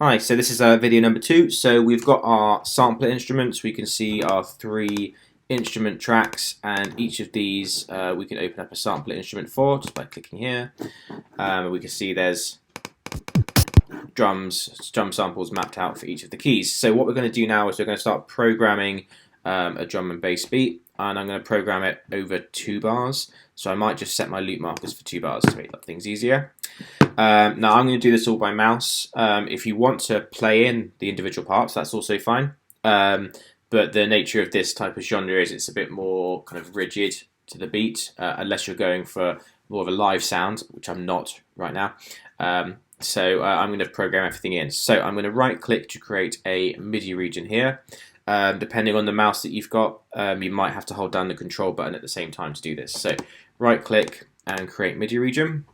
Hi, so this is video number 2. So we've got our sampler instruments. We can see our 3 instrument tracks, and each of these we can open up a sampler instrument for just by clicking here. We can see there's drum samples mapped out for each of the keys. So what we're going to do now is we're going to start programming a drum and bass beat, and I'm going to program it over 2 bars. So I might just set my loop markers for 2 bars to make things easier. Now I'm going to do this all by mouse. If you want to play in the individual parts, that's also fine. But the nature of this type of genre is it's a bit more kind of rigid to the beat, unless you're going for more of a live sound, which I'm not right now. So I'm going to program everything in. So I'm going to right click to create a MIDI region here. Depending on the mouse that you've got, you might have to hold down the control button at the same time to do this. So right click and create MIDI region.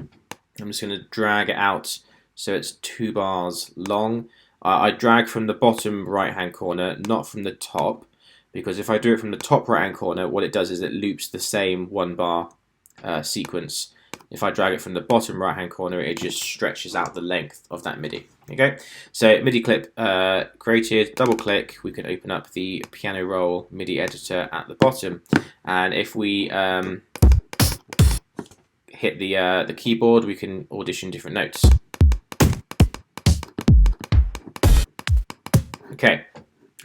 I'm just going to drag it out so it's 2 bars long. I drag from the bottom right hand corner, not from the top, because if I do it from the top right hand corner, what it does is it loops the same 1 bar sequence. If I drag it from the bottom right hand corner, it just stretches out the length of that MIDI. Okay, so MIDI clip created, double click, we can open up the piano roll MIDI editor at the bottom, and if we hit the keyboard, we can audition different notes. Okay,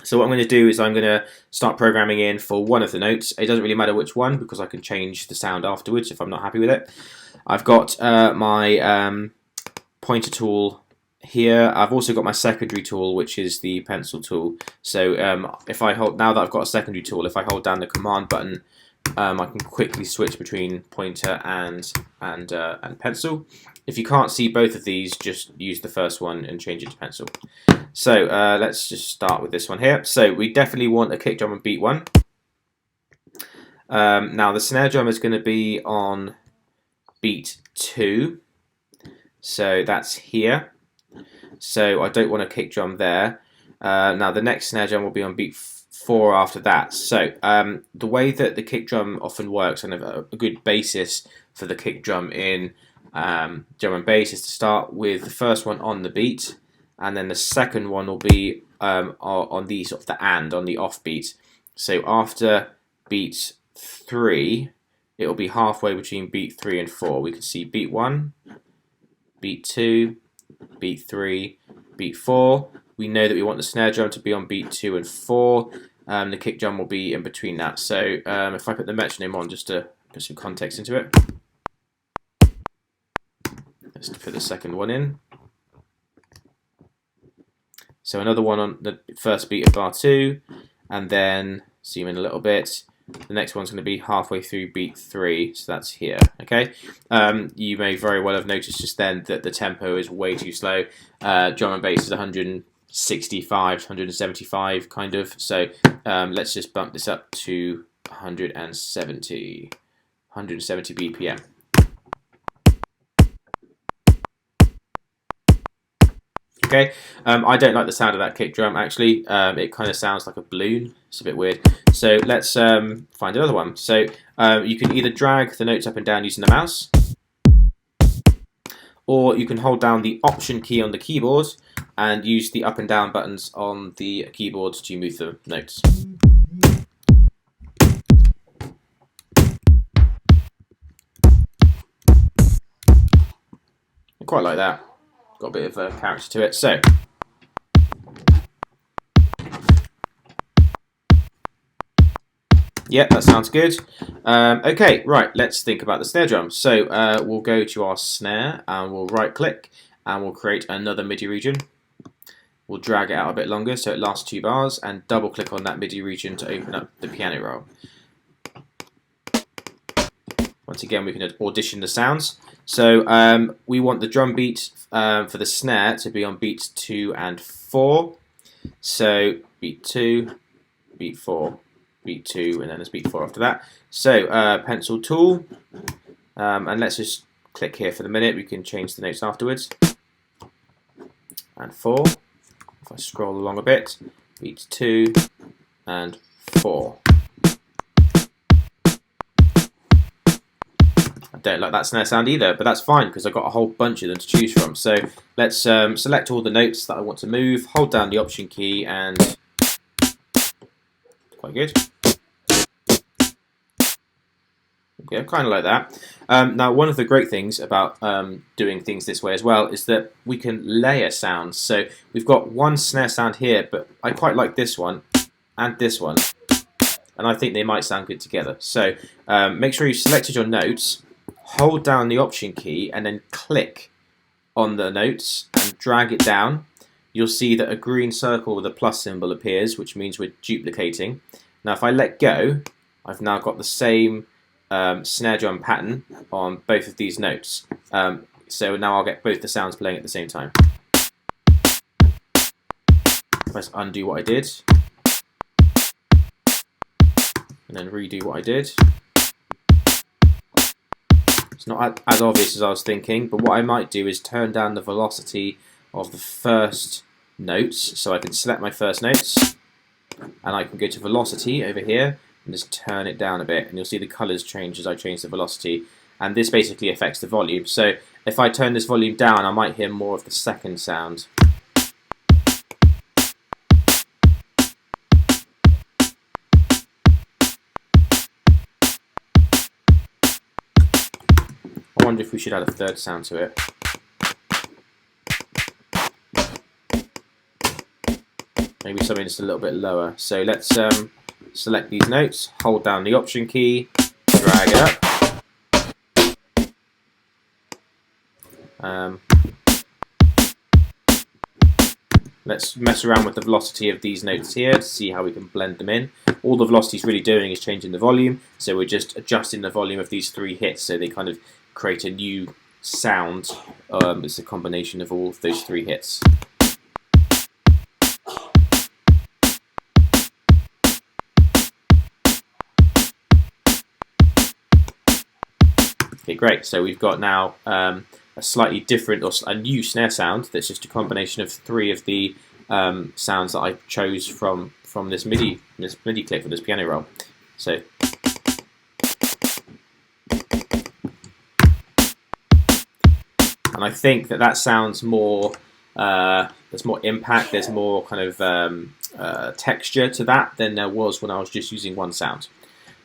so what I'm going to do is I'm going to start programming in for one of the notes. It doesn't really matter which one because I can change the sound afterwards if I'm not happy with it. I've got my pointer tool here. I've also got my secondary tool, which is the pencil tool. So if I hold, now that I've got a secondary tool, if I hold down the command button, I can quickly switch between pointer and pencil. If you can't see both of these, just use the first one and change it to pencil. So let's just start with this one here. So we definitely want a kick drum on beat 1. Now the snare drum is going to be on beat 2. So that's here. So I don't want a kick drum there. Now the next snare drum will be on beat 4 after that. So the way that the kick drum often works, and a good basis for the kick drum in drum and bass, is to start with the first one on the beat, and then the second one will be on the sort of on the off beat. So after beat 3, it will be halfway between beat 3 and 4. We can see beat 1, beat 2, beat 3, beat 4. We know that we want the snare drum to be on beat 2 and 4. The kick drum will be in between that. So if I put the metronome on just to put some context into it, let's put the second one in. So another one on the first beat of bar 2, and then zoom in a little bit. The next one's going to be halfway through beat 3, so that's here. Okay, you may very well have noticed just then that the tempo is way too slow. Drum and bass is 165 to 175 kind of. So let's just bump this up to 170 BPM. Okay, I don't like the sound of that kick drum actually. It kind of sounds like a balloon. It's a bit weird. So let's find another one. So you can either drag the notes up and down using the mouse, or you can hold down the Option key on the keyboard and use the up and down buttons on the keyboard to move the notes. I quite like that. Got a bit of character to it. So yeah, that sounds good. Okay, right, let's think about the snare drum. So we'll go to our snare and we'll right click and we'll create another MIDI region. We'll drag it out a bit longer so it lasts 2 bars, and double click on that MIDI region to open up the piano roll. Once again, we can audition the sounds. So we want the drum beat for the snare to be on beats 2 and 4. So beat 2, beat 4, beat 2, and then there's beat 4 after that. So pencil tool, and let's just click here for the minute. We can change the notes afterwards. And 4. If I scroll along a bit, beat 2 and 4. don't like that snare sound either, but that's fine because I've got a whole bunch of them to choose from. So let's select all the notes that I want to move, hold down the Option key, and quite good. Yeah, kind of like that. Now, one of the great things about doing things this way as well is that we can layer sounds. So we've got one snare sound here, but I quite like this one and this one, and I think they might sound good together. So make sure you've selected your notes, hold down the Option key, and then click on the notes and drag it down. You'll see that a green circle with a plus symbol appears, which means we're duplicating. Now, if I let go, I've now got the same snare drum pattern on both of these notes. So now I'll get both the sounds playing at the same time. Press undo what I did, and then redo what I did. It's not as obvious as I was thinking, but what I might do is turn down the velocity of the first notes, so I can select my first notes, and I can go to velocity over here, and just turn it down a bit, and you'll see the colours change as I change the velocity, and this basically affects the volume. So if I turn this volume down, I might hear more of the second sound. I wonder if we should add a third sound to it. Maybe something just a little bit lower. So let's select these notes, hold down the Option key, drag it up. Let's mess around with the velocity of these notes here to see how we can blend them in. All the velocity is really doing is changing the volume, so we're just adjusting the volume of these three hits so they kind of create a new sound. It's a combination of all of those three hits. Okay, great. So we've got now a slightly different, or a new snare sound that's just a combination of three of the sounds that I chose from this MIDI clip, from this piano roll. So and I think that sounds more, there's more impact, there's more kind of texture to that than there was when I was just using one sound.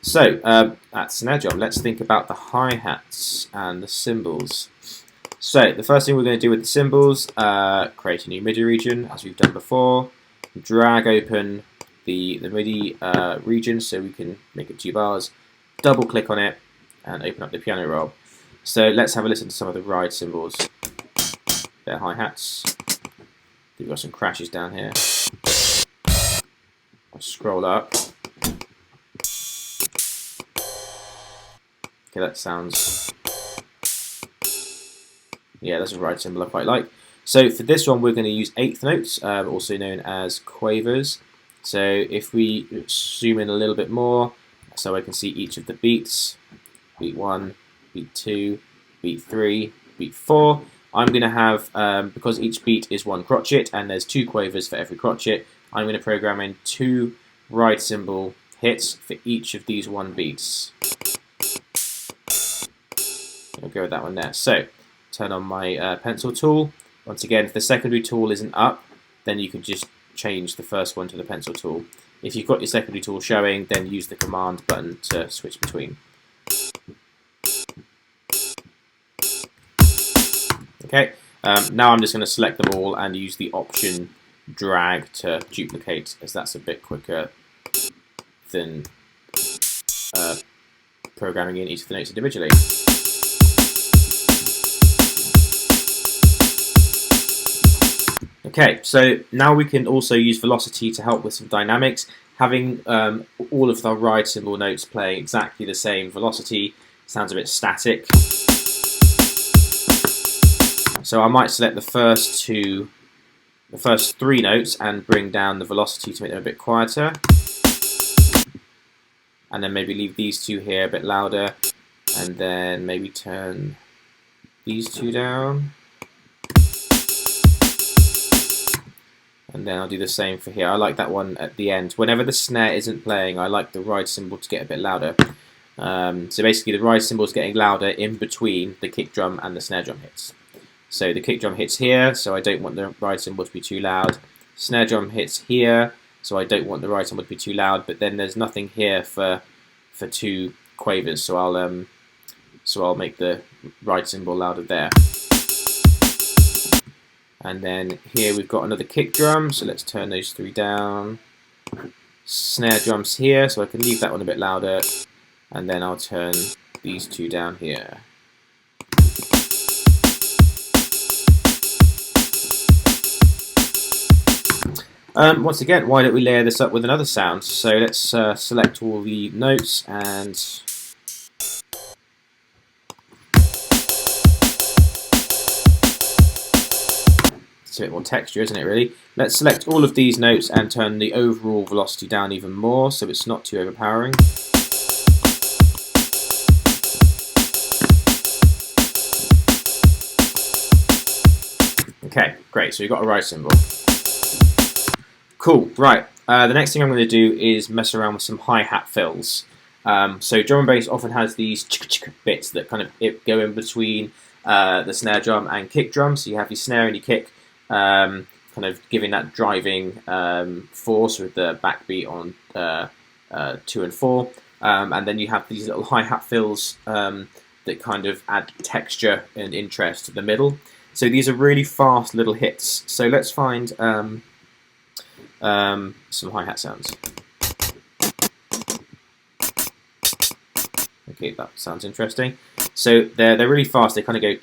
So that's snare drum. Let's think about the hi-hats and the cymbals. So the first thing we're going to do with the cymbals, create a new MIDI region, as we've done before. Drag open the MIDI region so we can make it 2 bars. Double click on it and open up the piano roll. So let's have a listen to some of the ride cymbals. They're hi-hats. We've got some crashes down here. I'll scroll up. Okay, that sounds... yeah, that's a ride cymbal I quite like. So for this one, we're going to use eighth notes, also known as quavers. So if we zoom in a little bit more, so I can see each of the beats, beat 1, beat 2, beat 3, beat 4. I'm going to have, because each beat is one crotchet and there's 2 quavers for every crotchet, I'm going to program in 2 ride cymbal hits for each of these 1 beats. I'll go with that one there. So turn on my pencil tool. Once again, if the secondary tool isn't up, then you can just change the first one to the pencil tool. If you've got your secondary tool showing, then use the command button to switch between. Okay, now I'm just going to select them all and use the Option drag to duplicate, as that's a bit quicker than programming in each of the notes individually. Okay, so now we can also use velocity to help with some dynamics. Having all of the ride cymbal notes playing exactly the same velocity sounds a bit static. So I might select the first 3 notes and bring down the velocity to make them a bit quieter. And then maybe leave these 2 here a bit louder. And then maybe turn these 2 down. And then I'll do the same for here. I like that one at the end. Whenever the snare isn't playing, I like the ride cymbal to get a bit louder. So basically the rise cymbal is getting louder in between the kick drum and the snare drum hits. So the kick drum hits here, so I don't want the rise cymbal to be too loud. Snare drum hits here, so I don't want the rise cymbal to be too loud. But then there's nothing here for two quavers, so I'll make the rise cymbal louder there. And then here we've got another kick drum, so let's turn those three down. Snare drums here, so I can leave that one a bit louder. And then I'll turn these two down here. Once again, why don't we layer this up with another sound? So let's select all the notes and it's a bit more texture, isn't it, really? Let's select all of these notes and turn the overall velocity down even more so it's not too overpowering. Okay, great, so we've got a rise cymbal. Cool, right. The next thing I'm going to do is mess around with some hi-hat fills. So drum and bass often has these bits that kind of go in between the snare drum and kick drum. So you have your snare and your kick kind of giving that driving force with the backbeat on 2 and 4. And then you have these little hi-hat fills that kind of add texture and interest to the middle. So these are really fast little hits. So let's find some hi-hat sounds. Okay, that sounds interesting. So they're really fast. They kind of go.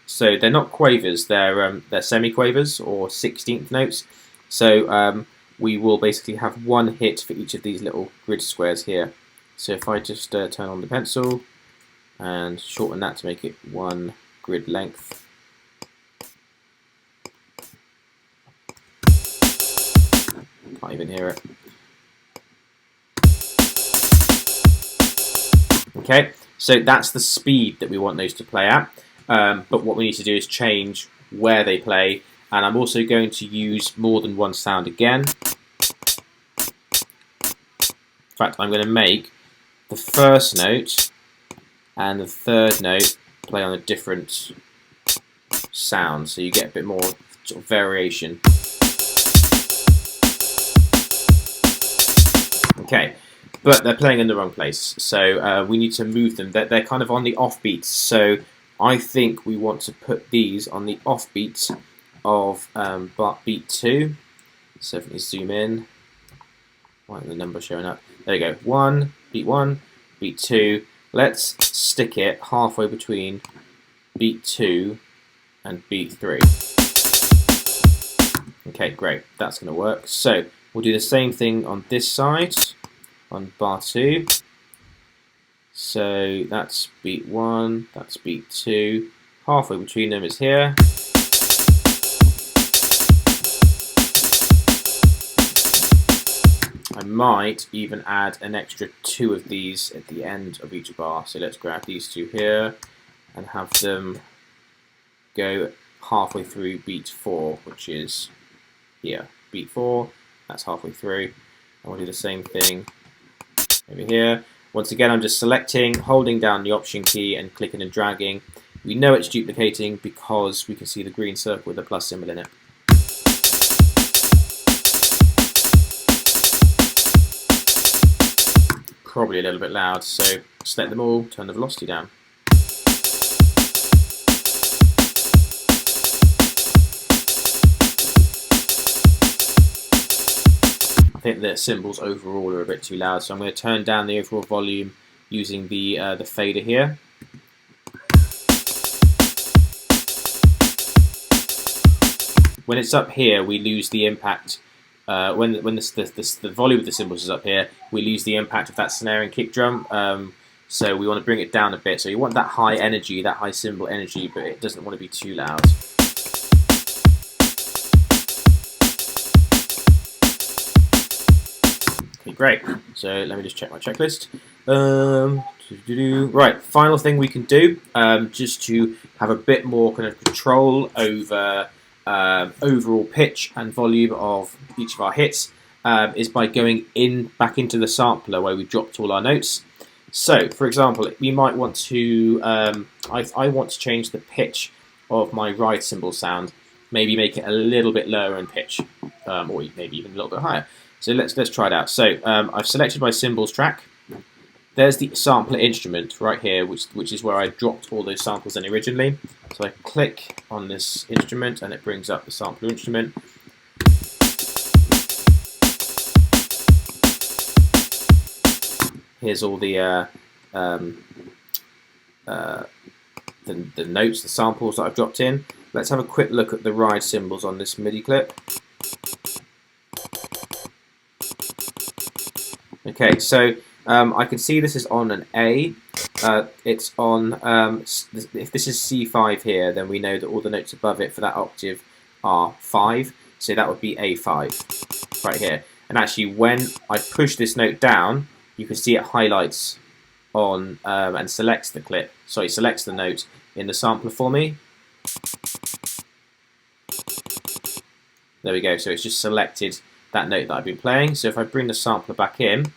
So they're not quavers. They're semi-quavers or 16th notes. So we will basically have one hit for each of these little grid squares here. So if I just turn on the pencil and shorten that to make it one grid length. Can't even hear it. Okay, so that's the speed that we want those to play at. But what we need to do is change where they play, and I'm also going to use more than one sound again. In fact, I'm going to make the first note and the third note play on a different sound, so you get a bit more sort of variation. Okay, but they're playing in the wrong place, so we need to move them. They're kind of on the off beats, so I think we want to put these on the off beats of beat 2. So if we zoom in, why isn't the number showing up? There you go. 1, beat 2. Let's stick it halfway between beat 2 and beat 3. Okay, great. That's going to work. So we'll do the same thing on this side, on bar 2. So that's beat 1, that's beat 2. Halfway between them is here. I might even add an extra 2 of these at the end of each bar. So let's grab these 2 here and have them go halfway through beat 4, which is here. Beat 4, that's halfway through. And we'll do the same thing over here. Once again, I'm just selecting, holding down the Option key and clicking and dragging. We know it's duplicating because we can see the green circle with the plus symbol in it. Probably a little bit loud, so select them all, turn the velocity down. I think the cymbals overall are a bit too loud, so I'm going to turn down the overall volume using the fader here. When it's up here, we lose the impact. When the volume of the cymbals is up here, we lose the impact of that snare and kick drum. So we want to bring it down a bit. So you want that high energy, that high cymbal energy, but it doesn't want to be too loud. Okay, great. So let me just check my checklist. Right, final thing we can do, just to have a bit more kind of control over overall pitch and volume of each of our hits, is by going back into the sampler where we dropped all our notes. So, for example, we might want to, I want to change the pitch of my ride cymbal sound, maybe make it a little bit lower in pitch, or maybe even a little bit higher. So let's try it out. So I've selected my cymbals track. There's the sampler instrument right here, which is where I dropped all those samples in originally. So I click on this instrument and it brings up the sampler instrument. Here's all the notes, the samples that I've dropped in. Let's have a quick look at the ride cymbals on this MIDI clip. Okay, so I can see this is on an A. It's on, if this is C5 here, then we know that all the notes above it for that octave are 5. So that would be A5 right here. And actually, when I push this note down, you can see it highlights on and selects selects the note in the sampler for me. There we go. So it's just selected that note that I've been playing. So if I bring the sampler back in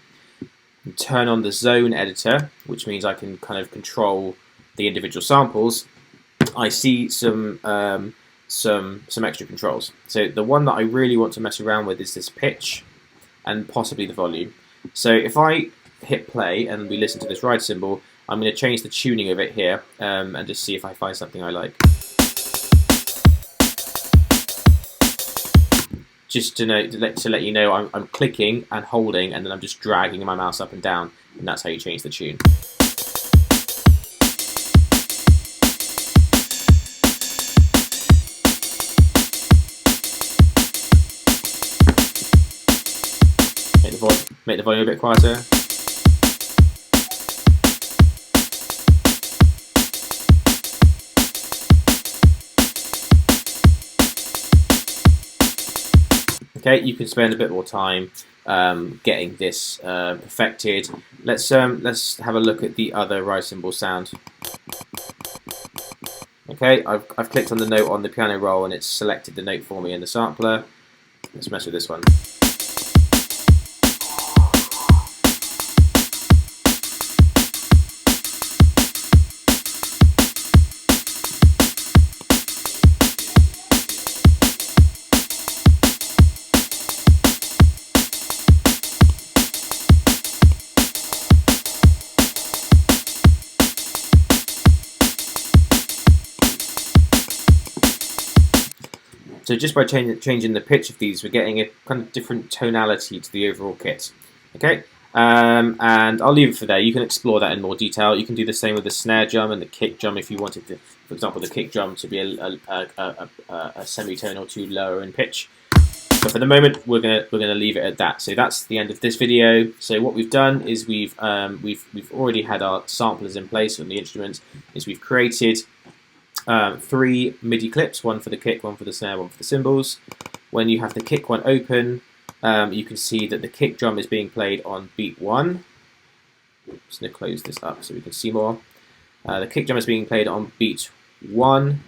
and turn on the zone editor, which means I can kind of control the individual samples, I see some extra controls. So the one that I really want to mess around with is this pitch and possibly the volume. So if I hit play and we listen to this ride cymbal, I'm going to change the tuning of it here and just see if I find something I like. Just to let you know, I'm clicking and holding, and then I'm just dragging my mouse up and down, and that's how you change the tune. Make the volume a bit quieter. Okay, you can spend a bit more time getting this perfected. Let's have a look at the other ride cymbal sound. Okay, I've clicked on the note on the piano roll and it's selected the note for me in the sampler. Let's mess with this one. So just by changing the pitch of these, we're getting a kind of different tonality to the overall kit. Okay, and I'll leave it for there. You can explore that in more detail. You can do the same with the snare drum and the kick drum if you wanted to, for example, the kick drum to be a semitone or two lower in pitch. But for the moment, we're gonna leave it at that. So that's the end of this video. So what we've done is we've already had our samplers in place on the instruments. Is we've created 3 MIDI clips, one for the kick, one for the snare, one for the cymbals. When you have the kick one open, you can see that the kick drum is being played on beat 1. I'm just going to close this up so we can see more. The kick drum is being played on beat 1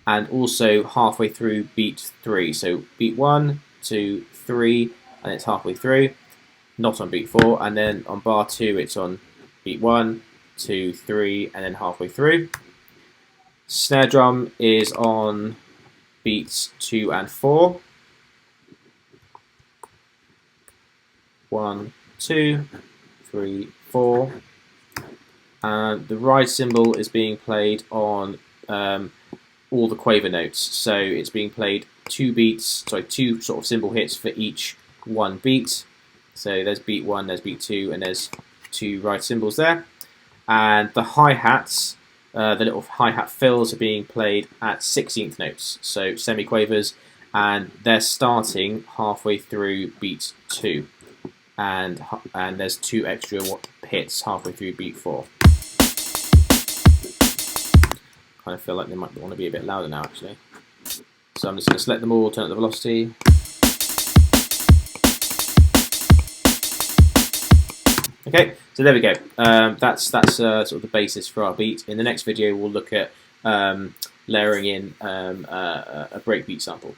and also halfway through beat 3. So beat 1, 2, 3, and it's halfway through, not on beat 4. And then on bar 2, it's on beat 1, 2, 3, and then halfway through. Snare drum is on beats 2 and 4. 1, 2, 3, 4. And the ride cymbal is being played on all the quaver notes. So it's being played 2 sort of cymbal hits for each 1 beat. So there's beat 1, there's beat 2, and there's 2 ride cymbals there. And the hi-hats, the little hi-hat fills are being played at 16th notes, so semi-quavers, and they're starting halfway through beat 2, and there's 2 extra hits halfway through beat 4. Kind of feel like they might want to be a bit louder now, actually. So I'm just going to select them all, turn up the velocity. Okay, so there we go. That's sort of the basis for our beat. In the next video, we'll look at layering in a breakbeat sample.